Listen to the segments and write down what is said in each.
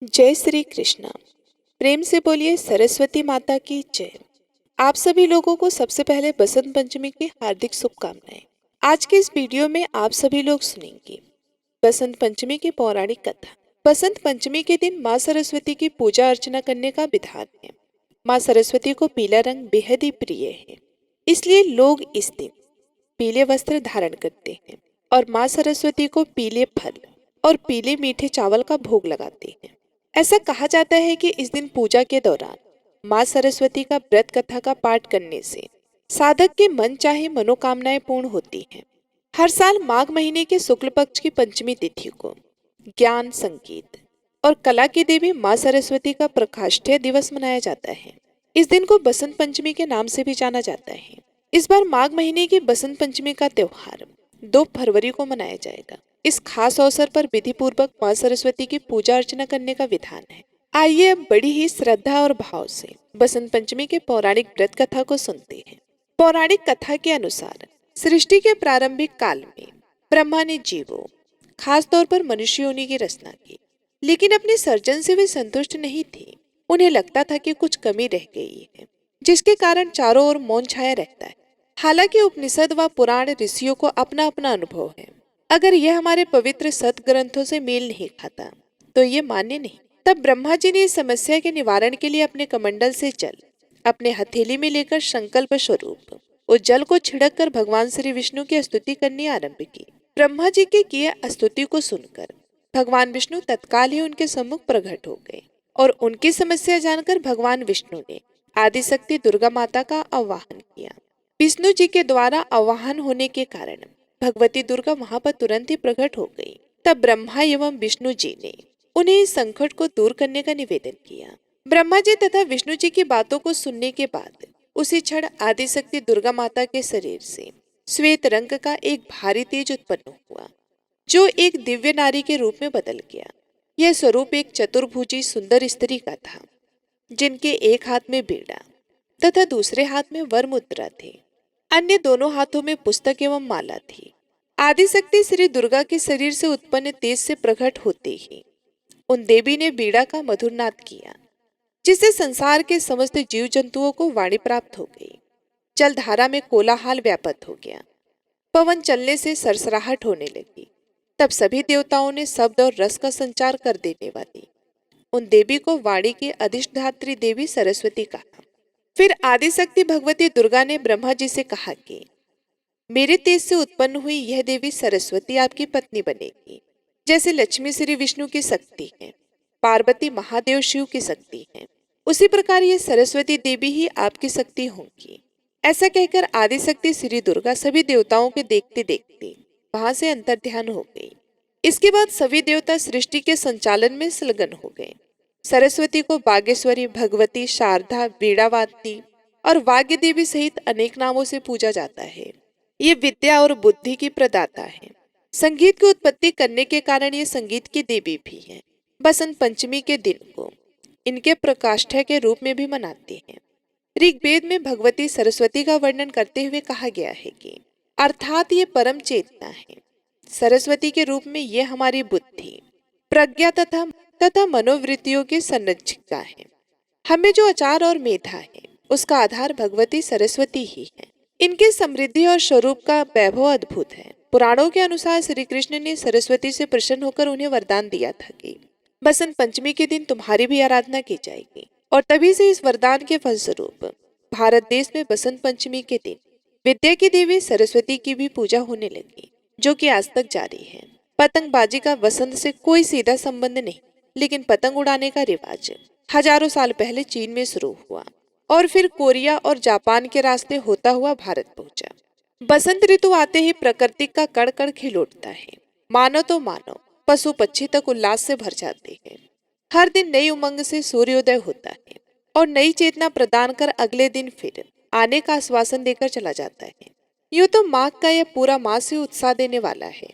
जय श्री कृष्णा। प्रेम से बोलिए सरस्वती माता की जय। आप सभी लोगों को सबसे पहले बसंत पंचमी की हार्दिक शुभकामनाएं। आज के इस वीडियो में आप सभी लोग सुनेंगे बसंत पंचमी की पौराणिक कथा। बसंत पंचमी के दिन माँ सरस्वती की पूजा अर्चना करने का विधान है। माँ सरस्वती को पीला रंग बेहद ही प्रिय है, इसलिए लोग इस दिन पीले वस्त्र धारण करते हैं और माँ सरस्वती को पीले फल और पीले मीठे चावल का भोग लगाते हैं। ऐसा कहा जाता है कि इस दिन पूजा के दौरान माँ सरस्वती का व्रत कथा का पाठ करने से साधक के मन चाहे मनोकामनाएं पूर्ण होती हैं। हर साल माघ महीने के शुक्ल पक्ष की पंचमी तिथि को ज्ञान, संगीत और कला की देवी माँ सरस्वती का प्रकाष्ठय दिवस मनाया जाता है। इस दिन को बसंत पंचमी के नाम से भी जाना जाता है। इस बार माघ महीने की बसंत पंचमी का त्योहार 2 फरवरी को मनाया जाएगा। इस खास अवसर पर विधि पूर्वक माँ सरस्वती की पूजा अर्चना करने का विधान है। आइए अब बड़ी ही श्रद्धा और भाव से बसंत पंचमी के पौराणिक व्रत कथा को सुनते हैं। पौराणिक कथा के अनुसार सृष्टि के प्रारंभिक काल में ब्रह्मा ने जीवों, खास तौर पर मनुष्य योनि की रचना की, लेकिन अपने सर्जन से वे संतुष्ट नहीं थे। उन्हें लगता था कि कुछ कमी रह गई है, जिसके कारण चारों ओर मौन छाया रहता है। हालांकि उपनिषद व पुराण ऋषियों को अपना अपना अनुभव है। अगर यह हमारे पवित्र सत ग्रंथों से मेल नहीं खाता तो ये मान्य नहीं। तब ब्रह्मा जी ने इस समस्या के निवारण के लिए अपने कमंडल से जल अपने हथेली में लेकर संकल्प स्वरूप उस जल को छिड़क कर भगवान श्री विष्णु की स्तुति करनी आरंभ की। ब्रह्मा जी के किए स्तुति को सुनकर भगवान विष्णु तत्काल ही उनके सम्मुख प्रकट हो गए और उनकी समस्या जानकर भगवान विष्णु ने आदिशक्ति दुर्गा माता का आवाहन किया। विष्णु जी के द्वारा आवाहन होने के कारण भगवती दुर्गा वहां पर तुरंत ही प्रकट हो गई। तब ब्रह्मा एवं विष्णु जी ने उन्हें इस संकट को दूर करने का निवेदन किया। ब्रह्मा जी तथा विष्णु जी की बातों को सुनने के बाद उसी क्षण आदिशक्ति दुर्गा माता के शरीर से श्वेत रंग का एक भारी तेज उत्पन्न हुआ, जो एक दिव्य नारी के रूप में बदल गया। यह स्वरूप एक चतुर्भुजी सुंदर स्त्री का था, जिनके एक हाथ में बीड़ा तथा दूसरे हाथ में वर मुद्रा थे। अन्य दोनों हाथों में पुस्तक एवं माला थी। आदिशक्ति श्री दुर्गा के शरीर से उत्पन्न तेज से प्रकट होते ही उन देवी ने बीड़ा का मधुर नाद किया, जिससे संसार के समस्त जीव जंतुओं को वाणी प्राप्त हो गई। जलधारा में कोलाहल व्याप्त हो गया, पवन चलने से सरसराहट होने लगी। तब सभी देवताओं ने शब्द और रस का संचार कर देने वाली उन देवी को वाणी की अधिष्ठात्री देवी सरस्वती कहा। फिर आदिशक्ति भगवती दुर्गा ने ब्रह्मा जी से कहा कि मेरे तेज से उत्पन्न हुई यह देवी सरस्वती आपकी पत्नी बनेगी। जैसे लक्ष्मी श्री विष्णु की शक्ति है, पार्वती महादेव शिव की शक्ति है, उसी प्रकार ये सरस्वती देवी ही आपकी शक्ति होंगी। ऐसा कहकर आदिशक्ति श्री दुर्गा सभी देवताओं के देखते देखते वहां से अंतर्ध्यान हो गई। इसके बाद सभी देवता सृष्टि के संचालन में संलग्न हो गए। सरस्वती को बागेश्वरी, भगवती, शारदा, वीणावाती और वाग्य देवी सहित अनेक नामों से पूजा जाता है। ये विद्या और बुद्धि की प्रदाता है। संगीत की उत्पत्ति करने के कारण ये संगीत की देवी भी है। बसंत पंचमी के दिन को इनके प्रकाष्ठय के रूप में भी मनाते हैं। ऋग्वेद में भगवती सरस्वती का वर्णन करते हुए कहा गया है कि अर्थात ये परम चेतना है। सरस्वती के रूप में ये हमारी बुद्धि, प्रज्ञा तथा मनोवृत्तियों की संरक्षिका है। हमें जो आचार और मेधा है उसका आधार भगवती सरस्वती ही है। इनकी समृद्धि और स्वरूप का वैभव अद्भुत है। पुराणों के अनुसार श्री कृष्ण ने सरस्वती से प्रसन्न होकर उन्हें वरदान दिया था कि बसंत पंचमी के दिन तुम्हारी भी आराधना की जाएगी, और तभी से इस वरदान के फलस्वरूप भारत देश में बसंत पंचमी के दिन विद्या की देवी सरस्वती की भी पूजा होने लगी, जो कि आज तक जारी है। पतंगबाजी का वसंत से कोई सीधा संबंध नहीं, लेकिन पतंग उड़ाने का रिवाज हजारों साल पहले चीन में शुरू हुआ और फिर कोरिया और जापान के रास्ते होता हुआ भारत पहुंचा। बसंत ऋतु आते ही प्रकृति का कण कण खिल उठता है। मानो तो मानो पशु पक्षी तक उल्लास से भर जाते हैं। हर दिन नई उमंग से सूर्योदय होता है और नई चेतना प्रदान कर अगले दिन फिर आने का आश्वासन देकर चला जाता है। यूं तो माघ का यह पूरा मास ही उत्साह देने वाला है,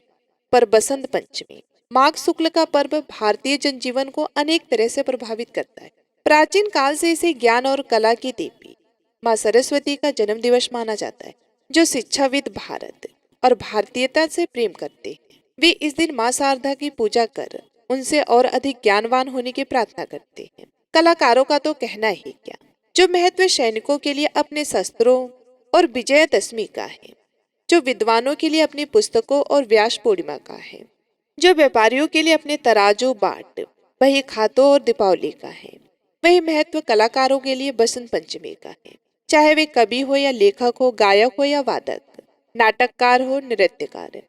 पर बसंत पंचमी माघ शुक्ल का पर्व भारतीय जनजीवन को अनेक तरह से प्रभावित करता है। प्राचीन काल से इसे ज्ञान और कला की देवी माँ सरस्वती का जन्म दिवस माना जाता है। जो शिक्षाविद भारत और भारतीयता से प्रेम करते हैं, वे इस दिन माँ शारदा की पूजा कर उनसे और अधिक ज्ञानवान होने की प्रार्थना करते हैं। कलाकारों का तो कहना ही क्या, जो महत्व सैनिकों के लिए अपने शस्त्रों और विजयदशमी का है, जो विद्वानों के लिए अपनी पुस्तकों और व्यास पूर्णिमा का है, जो व्यापारियों के लिए अपने तराजू बाट वही खातों और दीपावली का है, वही महत्व कलाकारों के लिए बसंत पंचमी का है। चाहे वे कवि हो या लेखक हो, गायक हो या वादक, नाटककार हो, नृत्यकार,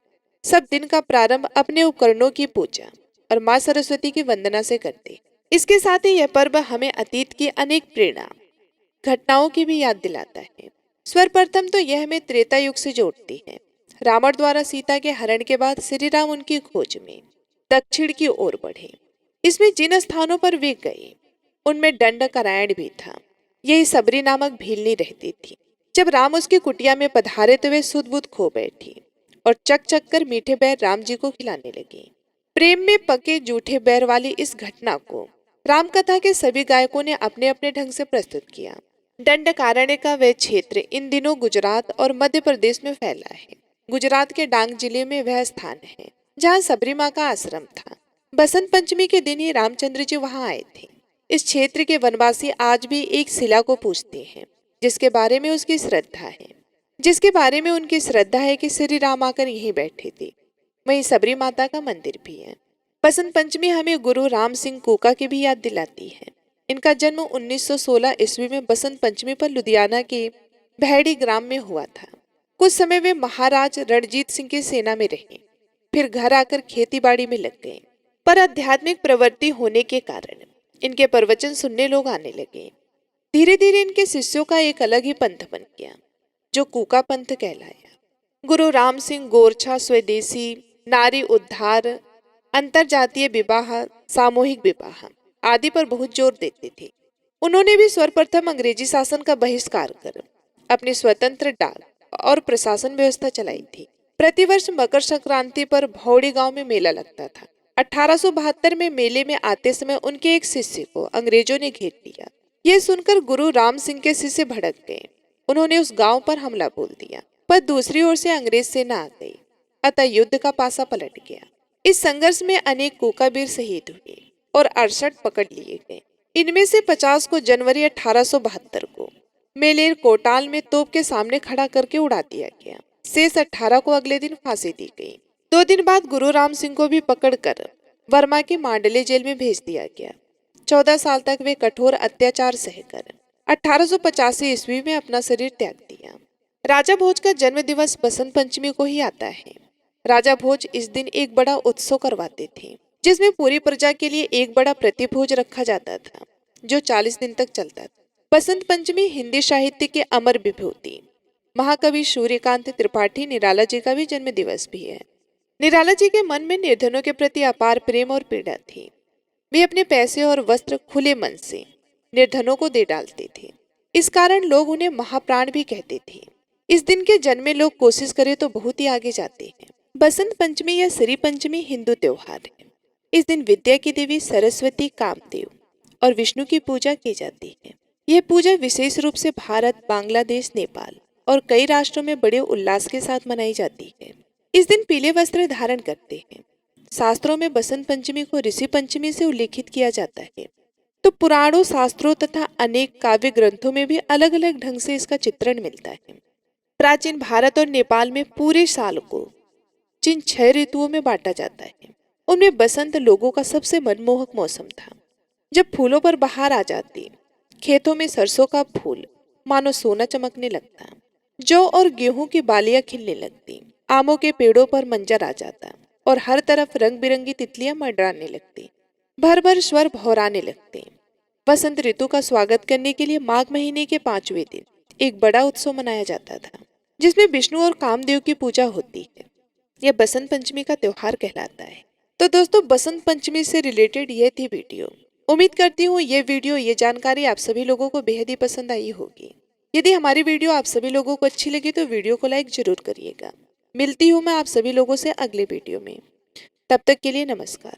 सब दिन का प्रारंभ अपने उपकरणों की पूजा और माँ सरस्वती की वंदना से करते। इसके साथ ही यह पर्व हमें अतीत की अनेक प्रेरणा घटनाओं की भी याद दिलाता है। सर्वप्रथम तो यह हमें त्रेता युग से जोड़ती है। रावण द्वारा सीता के हरण के बाद श्री राम उनकी खोज में दक्षिण की ओर बढ़े। इसमें जिन स्थानों पर वे गए उनमें दंडकारण्य भी था। यही सबरी नामक भीलनी रहती थी। जब राम उसकी कुटिया में पधारे तो वे सुध बुध खो बैठी और चक चक कर मीठे बैर राम जी को खिलाने लगी। प्रेम में पके जूठे बैर वाली इस घटना को राम कथा के सभी गायकों ने अपने अपने ढंग से प्रस्तुत किया। दंडकारण्य का वह क्षेत्र इन दिनों गुजरात और मध्य प्रदेश में फैला है। गुजरात के डांग जिले में वह स्थान है जहाँ सबरी माँ का आश्रम था। बसंत पंचमी के दिन ही रामचंद्र जी वहां आए थे। इस क्षेत्र के वनवासी आज भी एक शिला को पूजते हैं जिसके बारे में उनकी श्रद्धा है कि श्री राम आकर यहीं बैठे थे। वहीं सबरी माता का मंदिर भी है। बसंत पंचमी हमें गुरु राम सिंह कूका की भी याद दिलाती है। इनका जन्म 1916 ईस्वी में बसंत पंचमी पर लुधियाना के भैड़ी ग्राम में हुआ था। कुछ समय वे महाराज रणजीत सिंह की सेना में रहे, फिर घर आकर खेती बाड़ी में लग गए। पर आध्यात्मिक प्रवृत्ति होने के कारण इनके प्रवचन सुनने लोग आने लगे। धीरे धीरे इनके शिष्यों का एक अलग ही पंथ बन गया जो कूका पंथ कहलाया। गुरु राम सिंह गोरछा, स्वदेशी, नारी उद्धार, अंतरजातीय विवाह, सामूहिक विवाह आदि पर बहुत जोर देते थे। उन्होंने भी सर्वप्रथम अंग्रेजी शासन का बहिष्कार कर अपनी स्वतंत्र डाक और प्रशासन व्यवस्था चलाई थी। प्रतिवर्ष मकर संक्रांति पर भौड़ी गांव में मेला लगता था। 1872 में मेले में आते समय उनके एक शिष्य को अंग्रेजों ने घेर लिया। यह सुनकर गुरु राम सिंह के शिष्य भड़क गए। उन्होंने उस गांव पर हमला बोल दिया, पर दूसरी ओर से अंग्रेज सेना आ गई, अतः युद्ध का पासा पलट गया। इस संघर्ष में अनेक कूकावीर शहीद हुए और 68 पकड़ लिए गए। इनमें से 50 को जनवरी 1872 को मेलेर कोटाल में तोप के सामने खड़ा करके उड़ा दिया गया। शेष 18 को अगले दिन फांसी दी गई। 2 दिन बाद गुरु राम सिंह को भी पकड़कर वर्मा की मांडले जेल में भेज दिया गया। 14 साल तक वे कठोर अत्याचार सहकर 1885 ईस्वी में अपना शरीर त्याग दिया। राजा भोज का जन्म दिवस बसंत पंचमी को ही आता है। राजा भोज इस दिन एक बड़ा उत्सव करवाते थे जिसमें पूरी प्रजा के लिए एक बड़ा प्रतिभोज रखा जाता था जो 40 दिन तक चलता था। बसंत पंचमी हिंदी साहित्य के अमर विभूति महाकवि सूर्यकांत त्रिपाठी निराला जी का भी जन्म दिवस भी है। निराला जी के मन में निर्धनों के प्रति अपार प्रेम और पीड़ा थी। वे अपने पैसे और वस्त्र खुले मन से निर्धनों को दे डालते थे। इस कारण लोग उन्हें महाप्राण भी कहते थे। इस दिन के जन्मे लोग कोशिश करें तो बहुत ही आगे जाते हैं। बसंत पंचमी या श्री पंचमी हिंदू त्योहार है। इस दिन विद्या की देवी सरस्वती, कामदेव और विष्णु की पूजा की जाती है। यह पूजा विशेष रूप से भारत, बांग्लादेश, नेपाल और कई राष्ट्रों में बड़े उल्लास के साथ मनाई जाती है। इस दिन पीले वस्त्र धारण करते हैं। शास्त्रों में बसंत पंचमी को ऋषि पंचमी से उल्लेखित किया जाता है, तो पुराणों, शास्त्रों तथा अनेक काव्य ग्रंथों में भी अलग अलग ढंग से इसका चित्रण मिलता है। प्राचीन भारत और नेपाल में पूरे साल को जिन 6 ऋतुओं में बांटा जाता है उनमें बसंत लोगों का सबसे मनमोहक मौसम था। जब फूलों पर बहार आ जाती, खेतों में सरसों का फूल मानो सोना चमकने लगता, जौ और गेहूं की बालियां खिलने लगती, आमों के पेड़ों पर मंजर आ जाता और हर तरफ रंग बिरंगी तितलियां मंडराने लगती, भर भर स्वर भौराने लगते। बसंत ऋतु का स्वागत करने के लिए माघ महीने के 5वें दिन एक बड़ा उत्सव मनाया जाता था जिसमें विष्णु और कामदेव की पूजा होती है। यह बसंत पंचमी का त्योहार कहलाता है। तो दोस्तों, बसंत पंचमी से रिलेटेड ये थी वीडियो। उम्मीद करती हूँ ये जानकारी आप सभी लोगों को बेहद ही पसंद आई होगी। यदि हमारी वीडियो आप सभी लोगों को अच्छी लगी तो वीडियो को लाइक जरूर करिएगा। मिलती हूँ मैं आप सभी लोगों से अगले वीडियो में। तब तक के लिए नमस्कार।